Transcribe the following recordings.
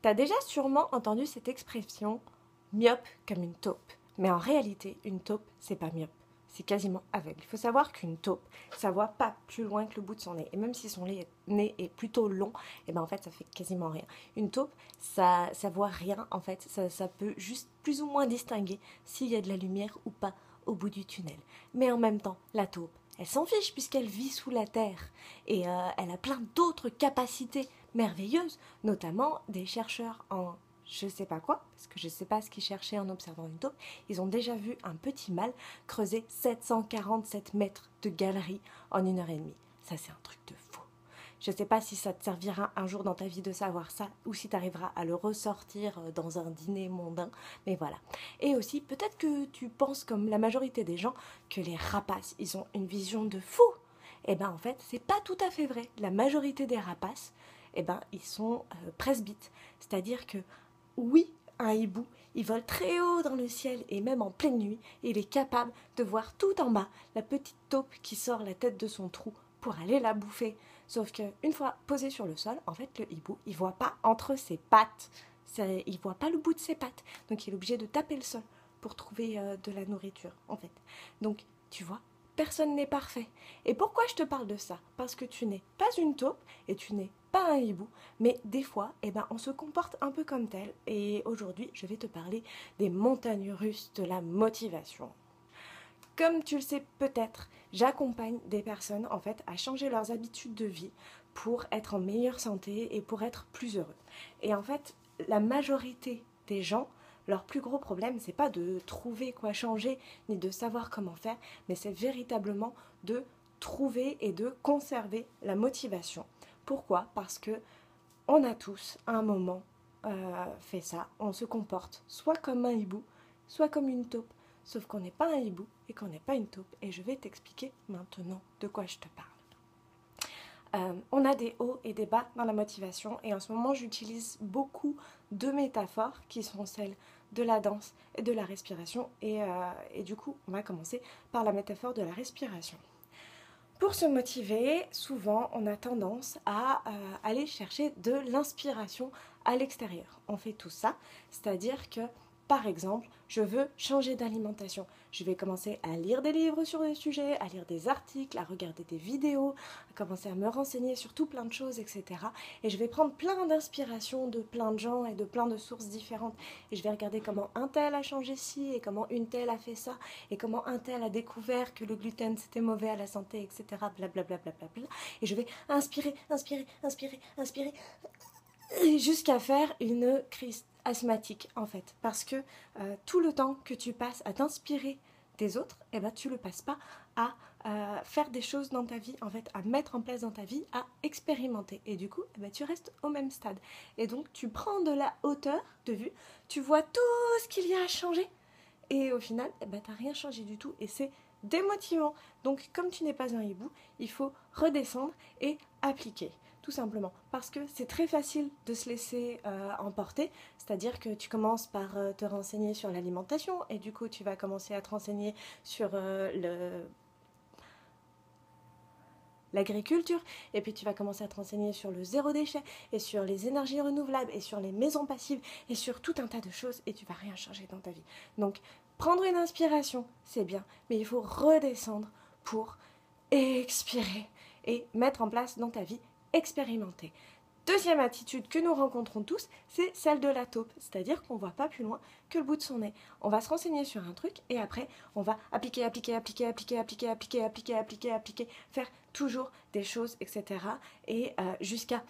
T'as déjà sûrement entendu cette expression myope comme une taupe. Mais en réalité, une taupe, c'est pas myope. C'est quasiment aveugle. Il faut savoir qu'une taupe, ça voit pas plus loin que le bout de son nez. Et même si son nez est plutôt long, et ben en fait, ça fait quasiment rien. Une taupe, ça voit rien, en fait. Ça peut juste plus ou moins distinguer s'il y a de la lumière ou pas au bout du tunnel. Mais en même temps, la taupe, elle s'en fiche puisqu'elle vit sous la terre. Et elle a plein d'autres capacités merveilleuses, notamment des chercheurs en je sais pas quoi, parce que je sais pas ce qu'ils cherchaient en observant une taupe, ils ont déjà vu un petit mâle creuser 747 mètres de galerie en 1 heure et demie. Ça, c'est un truc de fou. Je sais pas si ça te servira un jour dans ta vie de savoir ça, ou si tu arriveras à le ressortir dans un dîner mondain, mais voilà. Et aussi, peut-être que tu penses, comme la majorité des gens, que les rapaces, ils ont une vision de fou. Eh ben en fait, c'est pas tout à fait vrai. La majorité des rapaces, eh ben, ils sont presbytes. C'est-à-dire que oui, un hibou, il vole très haut dans le ciel et même en pleine nuit, et il est capable de voir tout en bas la petite taupe qui sort la tête de son trou pour aller la bouffer. Sauf qu'une fois posé sur le sol, en fait, le hibou, il voit pas entre ses pattes. Il voit pas le bout de ses pattes. Donc il est obligé de taper le sol pour trouver de la nourriture, en fait. Donc, tu vois, personne n'est parfait. Et pourquoi je te parle de ça? Parce que tu n'es pas une taupe et tu n'es pas un hibou, mais des fois, eh ben, on se comporte un peu comme tel. Et aujourd'hui, je vais te parler des montagnes russes de la motivation. Comme tu le sais peut-être, j'accompagne des personnes en fait à changer leurs habitudes de vie pour être en meilleure santé et pour être plus heureux. Et en fait, la majorité des gens, leur plus gros problème, c'est pas de trouver quoi changer ni de savoir comment faire, mais c'est véritablement de trouver et de conserver la motivation. Pourquoi? Parce que on a tous à un moment fait ça. On se comporte soit comme un hibou, soit comme une taupe. Sauf qu'on n'est pas un hibou et qu'on n'est pas une taupe. Et je vais t'expliquer maintenant de quoi je te parle. On a des hauts et des bas dans la motivation. Et en ce moment, j'utilise beaucoup de métaphores qui sont celles de la danse et de la respiration. Et du coup, on va commencer par la métaphore de la respiration. Pour se motiver, souvent, on a tendance à aller chercher de l'inspiration à l'extérieur. On fait tout ça, c'est-à-dire que, par exemple, je veux changer d'alimentation. Je vais commencer à lire des livres sur le sujet, à lire des articles, à regarder des vidéos, à commencer à me renseigner sur tout plein de choses, etc. Et je vais prendre plein d'inspiration de plein de gens et de plein de sources différentes. Et je vais regarder comment un tel a changé ci, et comment une telle a fait ça, et comment un tel a découvert que le gluten c'était mauvais à la santé, etc. Blablabla. Et je vais inspirer, inspirer, inspirer, inspirer, jusqu'à faire une crise asthmatique en fait. Parce que tout le temps que tu passes à t'inspirer des autres, eh ben, tu le passes pas à faire des choses dans ta vie, en fait, à mettre en place dans ta vie, à expérimenter. Et du coup, eh ben, tu restes au même stade. Et donc, tu prends de la hauteur de vue, tu vois tout ce qu'il y a à changer, et au final, eh ben, tu n'as rien changé du tout, et c'est démotivant. Donc, comme tu n'es pas un hibou, il faut redescendre et appliquer tout simplement. Parce que c'est très facile de se laisser emporter, c'est-à-dire que tu commences par te renseigner sur l'alimentation, et du coup tu vas commencer à te renseigner sur l'agriculture, et puis tu vas commencer à te renseigner sur le zéro déchet, et sur les énergies renouvelables, et sur les maisons passives, et sur tout un tas de choses, et tu vas rien changer dans ta vie. Donc prendre une inspiration, c'est bien, mais il faut redescendre pour expirer et mettre en place dans ta vie expérimenter. Deuxième attitude que nous rencontrons tous, c'est celle de la taupe, c'est-à-dire qu'on ne voit pas plus loin que le bout de son nez. On va se renseigner sur un truc et après on va appliquer, faire toujours des choses, etc. Et jusqu'à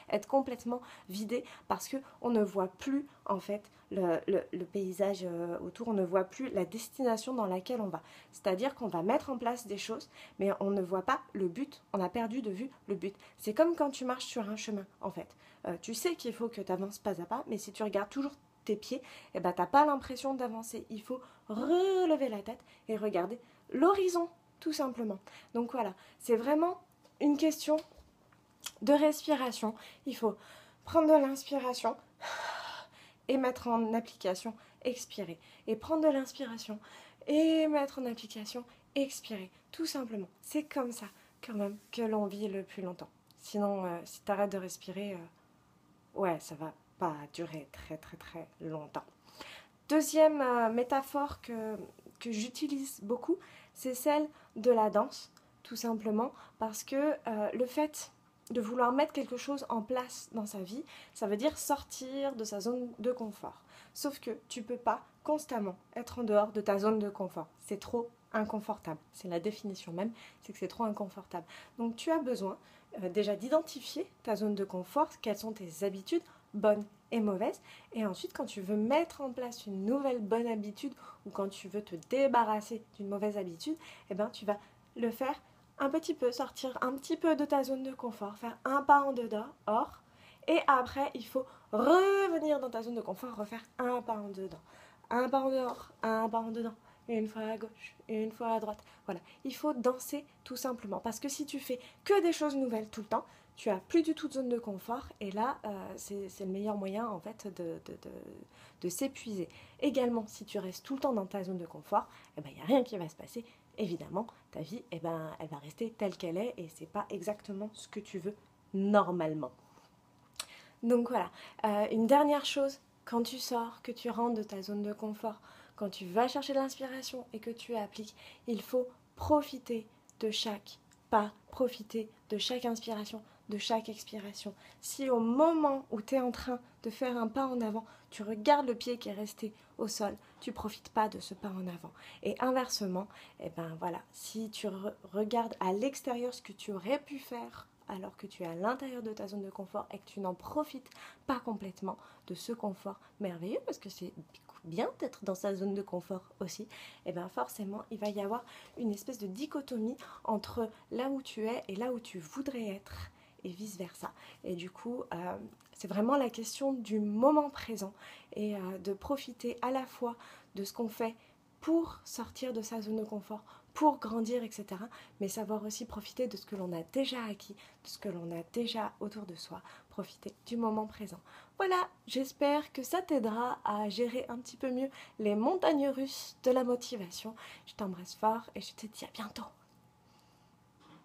être complètement vidé parce qu'on ne voit plus en fait le paysage autour, on ne voit plus la destination dans laquelle on va. C'est-à-dire qu'on va mettre en place des choses, mais on ne voit pas le but, on a perdu de vue le but. C'est comme quand tu marches sur un chemin en fait. Tu sais qu'il faut que tu avances pas à pas, mais si tu regardes toujours tes pieds, eh ben, tu n'as pas l'impression d'avancer. Il faut relever la tête et regarder l'horizon, tout simplement. Donc voilà, c'est vraiment une question de respiration. Il faut prendre de l'inspiration et mettre en application, expirer. Et prendre de l'inspiration et mettre en application, expirer. Tout simplement. C'est comme ça quand même que l'on vit le plus longtemps. Sinon, si tu arrêtes de respirer, ouais, ça va pas durer très très très longtemps. Deuxième métaphore que j'utilise beaucoup, c'est celle de la danse, tout simplement parce que le fait de vouloir mettre quelque chose en place dans sa vie, ça veut dire sortir de sa zone de confort. Sauf que tu peux pas constamment être en dehors de ta zone de confort. C'est trop inconfortable. C'est la définition même, c'est que c'est trop inconfortable. Donc tu as besoin déjà d'identifier ta zone de confort, quelles sont tes habitudes, bonnes et mauvaises. Et ensuite, quand tu veux mettre en place une nouvelle bonne habitude ou quand tu veux te débarrasser d'une mauvaise habitude, eh ben, tu vas le faire un petit peu, sortir un petit peu de ta zone de confort, faire un pas en dedans, hors, et après, il faut revenir dans ta zone de confort, refaire un pas en dedans, un pas en dehors, un pas en dedans, une fois à gauche, une fois à droite. Voilà, il faut danser tout simplement, parce que si tu fais que des choses nouvelles tout le temps, tu as plus du tout de zone de confort, et là, c'est le meilleur moyen en fait de s'épuiser. Également, si tu restes tout le temps dans ta zone de confort, il n'y a rien qui va se passer. Évidemment, ta vie, elle va rester telle qu'elle est, et c'est pas exactement ce que tu veux normalement. Donc voilà, une dernière chose, quand tu sors, que tu rentres de ta zone de confort, quand tu vas chercher de l'inspiration et que tu appliques, il faut profiter de chaque pas, profiter de chaque inspiration, de chaque expiration. Si au moment où tu es en train de faire un pas en avant, tu regardes le pied qui est resté au sol, tu profites pas de ce pas en avant. Et inversement, eh ben voilà, si tu regardes à l'extérieur ce que tu aurais pu faire alors que tu es à l'intérieur de ta zone de confort et que tu n'en profites pas complètement de ce confort merveilleux, parce que c'est bien d'être dans sa zone de confort aussi, et bien forcément il va y avoir une espèce de dichotomie entre là où tu es et là où tu voudrais être, et vice versa. Et du coup, c'est vraiment la question du moment présent et de profiter à la fois de ce qu'on fait pour sortir de sa zone de confort, pour grandir, etc. Mais savoir aussi profiter de ce que l'on a déjà acquis, de ce que l'on a déjà autour de soi, profiter du moment présent. Voilà, j'espère que ça t'aidera à gérer un petit peu mieux les montagnes russes de la motivation. Je t'embrasse fort et je te dis à bientôt.